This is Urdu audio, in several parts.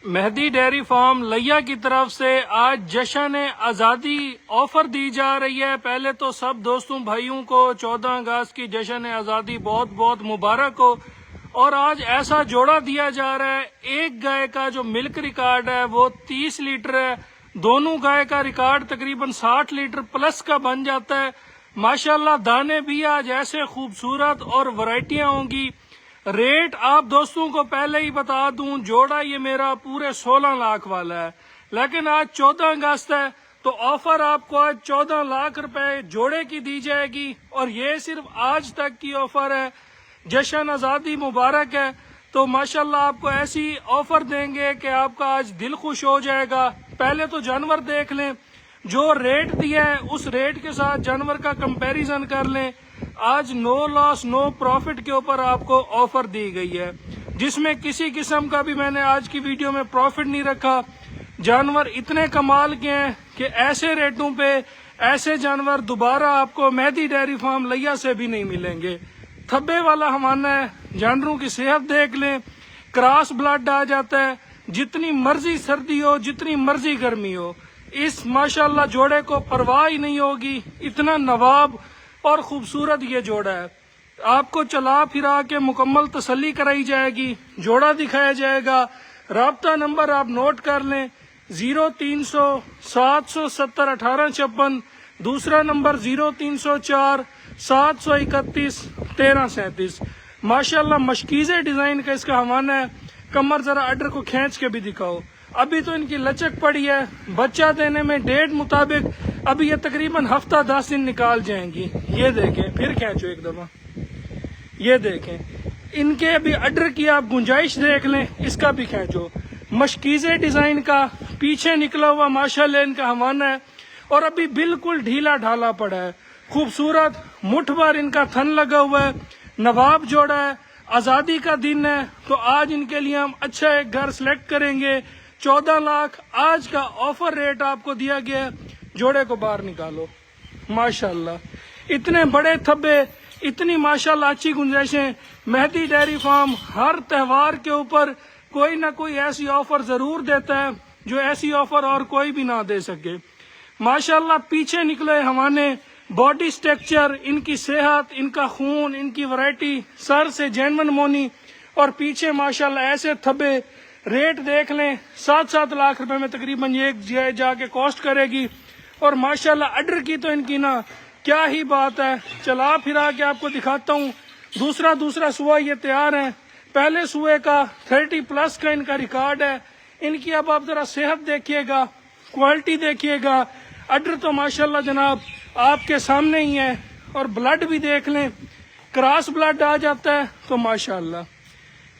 مہدی ڈیری فارم لیا کی طرف سے آج جشن آزادی آفر دی جا رہی ہے۔ پہلے تو سب دوستوں بھائیوں کو 14 اگست کی جشن آزادی بہت بہت مبارک ہو۔ اور آج ایسا جوڑا دیا جا رہا ہے، ایک گائے کا جو ملک ریکارڈ ہے وہ 30 لیٹر ہے، دونوں گائے کا ریکارڈ تقریباً 60 لیٹر پلس کا بن جاتا ہے۔ ماشاءاللہ دانے بھی آج ایسے خوبصورت اور ورائٹیاں ہوں گی۔ ریٹ آپ دوستوں کو پہلے ہی بتا دوں، جوڑا یہ میرا پورے 16 لاکھ والا ہے، لیکن آج 14 اگست ہے تو آفر آپ کو آج 14 لاکھ روپے جوڑے کی دی جائے گی، اور یہ صرف آج تک کی آفر ہے۔ جشن آزادی مبارک ہے، تو ماشاءاللہ آپ کو ایسی آفر دیں گے کہ آپ کا آج دل خوش ہو جائے گا۔ پہلے تو جانور دیکھ لیں، جو ریٹ دیا ہے اس ریٹ کے ساتھ جانور کا کمپیریزن کر لیں۔ آج نو لاس نو پروفٹ کے اوپر آپ کو آفر دی گئی ہے، جس میں کسی قسم کا بھی میں نے آج کی ویڈیو میں پروفٹ نہیں رکھا۔ جانور اتنے کمال کے ہیں کہ ایسے ریٹوں پہ ایسے جانور دوبارہ آپ کو مہدی ڈیری فارم لیا سے بھی نہیں ملیں گے۔ تھبے والا ہمانا ہے، جانوروں کی صحت دیکھ لیں، کراس بلڈ آ جاتا ہے، جتنی مرضی سردی ہو جتنی مرضی گرمی ہو، اس ماشاءاللہ جوڑے کو پرواہ ہی نہیں ہوگی۔ اتنا نواب اور خوبصورت یہ جوڑا ہے، آپ کو چلا پھرا کے مکمل تسلی کرائی جائے گی، جوڑا دکھایا جائے گا۔ رابطہ نمبر آپ نوٹ کر لیں، 0300 770 1856، دوسرا نمبر 0304 731 1337۔ ماشاءاللہ مشکیزے ڈیزائن کا اس کا حوانہ ہے۔ کمر ذرا آرڈر کو کھینچ کے بھی دکھاؤ، ابھی تو ان کی لچک پڑی ہے، بچہ دینے میں ڈیٹ مطابق ابھی یہ تقریباً ہفتہ 10 دن نکال جائیں گی۔ یہ دیکھیں، پھر کھینچو ایک دفعہ، یہ دیکھیں ان کے ابھی آرڈر کی آپ گنجائش دیکھ لیں، اس کا بھی کھینچو۔ مشکیزے ڈیزائن کا پیچھے نکلا ہوا ماشاءاللہ ان کا حوانہ ہے، اور ابھی بالکل ڈھیلا ڈھالا پڑا ہے، خوبصورت مٹھ بھر ان کا تھن لگا ہوا ہے، نواب جوڑا ہے۔ آزادی کا دن ہے تو آج ان کے لیے ہم اچھا ایک گھر سلیکٹ کریں گے۔ 14 لاکھ آج کا آفر ریٹ آپ کو دیا گیا ہے، جوڑے کو باہر نکالو۔ ماشاءاللہ اتنے بڑے تھبے، اتنی ماشاءاللہ اچھی گنجائشیں۔ مہدی ڈیری فارم ہر تہوار کے اوپر کوئی نہ کوئی ایسی آفر ضرور دیتا ہے جو ایسی آفر اور کوئی بھی نہ دے سکے۔ ماشاءاللہ پیچھے نکلے حوانے، باڈی سٹرکچر، ان کی صحت، ان کا خون، ان کی ورائٹی، سر سے جینون مونی، اور پیچھے ماشاءاللہ ایسے تھبے۔ ریٹ دیکھ لیں، 7 لاکھ روپے میں تقریباً یہ جا کے کاسٹ کرے گی، اور ماشاءاللہ آرڈر کی تو ان کی نا کیا ہی بات ہے۔ چلا پھرا کے آپ کو دکھاتا ہوں، دوسرا سوا یہ تیار ہے۔ پہلے سوے کا 30 پلس کا ان کا ریکارڈ ہے۔ ان کی اب آپ ذرا صحت دیکھیے گا، کوالٹی دیکھیے گا، آرڈر تو ماشاءاللہ جناب آپ کے سامنے ہی ہے، اور بلڈ بھی دیکھ لیں، کراس بلڈ آ جاتا ہے تو ماشاءاللہ۔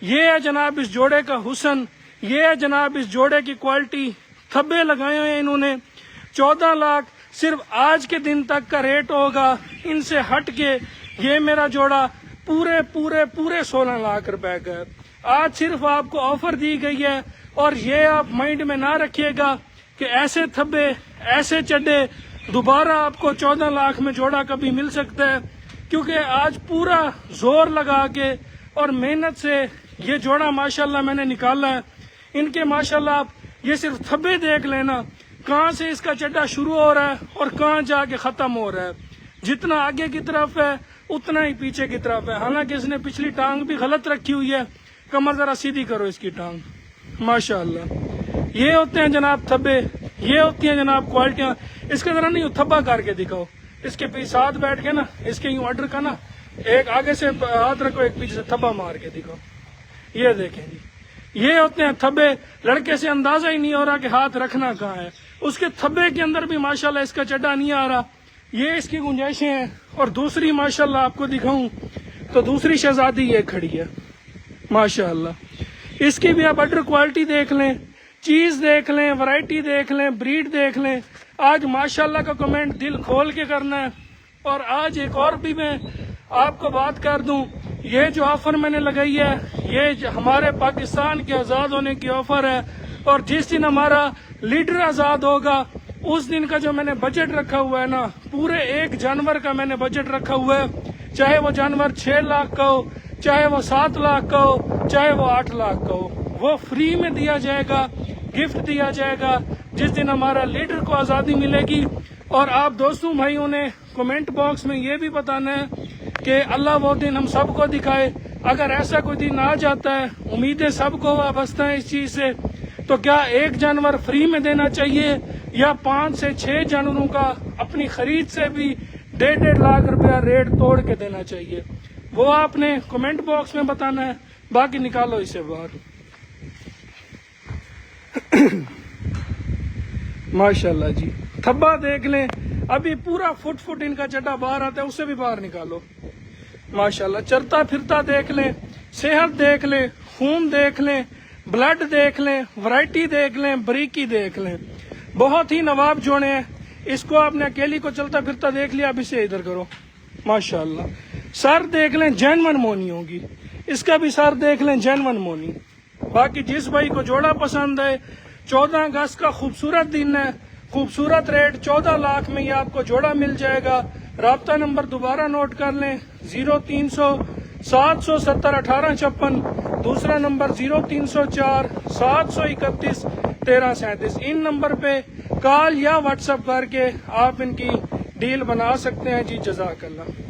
یہ ہے جناب اس جوڑے کا حسن، یہ ہے جناب اس جوڑے کی کوالٹی۔ تھبے لگائے ہوئے ہیں انہوں نے۔ 14 لاکھ صرف آج کے دن تک کا ریٹ ہوگا۔ ان سے ہٹ کے یہ میرا جوڑا پورے 16 لاکھ روپے کا ہے۔ آج صرف آپ کو آفر دی گئی ہے، اور یہ آپ مائنڈ میں نہ رکھیے گا کہ ایسے تھبے، ایسے چڈے دوبارہ آپ کو 14 لاکھ میں جوڑا کبھی مل سکتا ہے، کیونکہ آج پورا زور لگا کے اور محنت سے یہ جوڑا ماشاءاللہ میں نے نکالا ہے۔ ان کے ماشاءاللہ آپ یہ صرف تھبے دیکھ لینا، کہاں سے اس کا چڈا شروع ہو رہا ہے اور کہاں جا کے ختم ہو رہا ہے۔ جتنا آگے کی طرف ہے اتنا ہی پیچھے کی طرف ہے، حالانکہ اس نے پچھلی ٹانگ بھی غلط رکھی ہوئی ہے۔ کمر ذرا سیدھی کرو اس کی ٹانگ، ماشاءاللہ۔ یہ ہوتے ہیں جناب تھبے، یہ ہوتی ہیں جناب کوالٹیاں۔ اس کا ذرا نہیں تھبا کر کے دکھاؤ، اس کے پیچھے ساتھ بیٹھ کے نا، اس کے یوں آرڈر کا نا، ایک آگے سے ہاتھ رکھو، ایک پیچھے سے تھبا مار کے دکھاؤ۔ یہ دیکھیں جی، یہ ہوتے ہیں تھبے۔ لڑکے سے اندازہ ہی نہیں ہو رہا کہ ہاتھ رکھنا کہاں ہے، اس کے تھبے کے اندر بھی ماشاءاللہ اس کا چڈا نہیں آ رہا۔ یہ اس کی گنجائشیں ہیں۔ اور دوسری ماشاءاللہ آپ کو دکھاؤں تو دوسری شہزادی یہ کھڑی ہے ماشاءاللہ۔ اس کی بھی آپ آرڈر کوالٹی دیکھ لیں، چیز دیکھ لیں، ورائٹی دیکھ لیں، بریڈ دیکھ لیں۔ آج ماشاءاللہ کا کمنٹ دل کھول کے کرنا ہے۔ اور آج ایک اور بھی میں آپ کو بات کر دوں، یہ جو آفر میں نے لگائی ہے یہ ہمارے پاکستان کے آزاد ہونے کی آفر ہے، اور جس دن ہمارا لیڈر آزاد ہوگا اس دن کا جو میں نے بجٹ رکھا ہوا ہے نا، پورے ایک جانور کا میں نے بجٹ رکھا ہوا ہے، چاہے وہ جانور 6 لاکھ کا ہو، چاہے وہ 7 لاکھ کا ہو، چاہے وہ 8 لاکھ کا ہو، وہ فری میں دیا جائے گا، گفٹ دیا جائے گا جس دن ہمارا لیڈر کو آزادی ملے گی۔ اور آپ دوستوں بھائیوں نے کمنٹ باکس میں یہ بھی بتانا ہے کہ اللہ وہ دن ہم سب کو دکھائے۔ اگر ایسا کوئی دن آ جاتا ہے، امیدیں سب کو وابستہ ہیں اس چیز سے، تو کیا ایک جانور فری میں دینا چاہیے یا 5 سے 6 جانوروں کا اپنی خرید سے بھی 1.5 لاکھ روپیہ ریٹ توڑ کے دینا چاہیے؟ وہ آپ نے کمنٹ باکس میں بتانا ہے، باقی نکالو اسے باہر۔ ماشاءاللہ جی، تھبا دیکھ لیں، ابھی پورا فٹ ان کا چٹا باہر آتا ہے، اسے بھی باہر نکالو۔ ماشاءاللہ چرتا پھرتا دیکھ لیں، صحت دیکھ لیں، خون دیکھ لیں، بلڈ دیکھ لیں، ورائٹی دیکھ لیں، بریکی دیکھ لیں، بہت ہی نواب جوڑے ہیں۔ اس کو آپ نے اکیلی کو چلتا پھرتا دیکھ لیا، اب اسے ادھر کرو۔ ماشاءاللہ سر دیکھ لیں، جینون مونی ہوگی، اس کا بھی سر دیکھ لیں، جینون مونی۔ باقی جس بھائی کو جوڑا پسند ہے، 14 اگست کا خوبصورت دن ہے، خوبصورت ریٹ 14 لاکھ میں یہ آپ کو جوڑا مل جائے گا۔ رابطہ نمبر دوبارہ نوٹ کر لیں، 0300 770 1856، دوسرا نمبر 0304 731 1337۔ ان نمبر پہ کال یا واٹس ایپ کر کے آپ ان کی ڈیل بنا سکتے ہیں جی۔ جزاک اللہ۔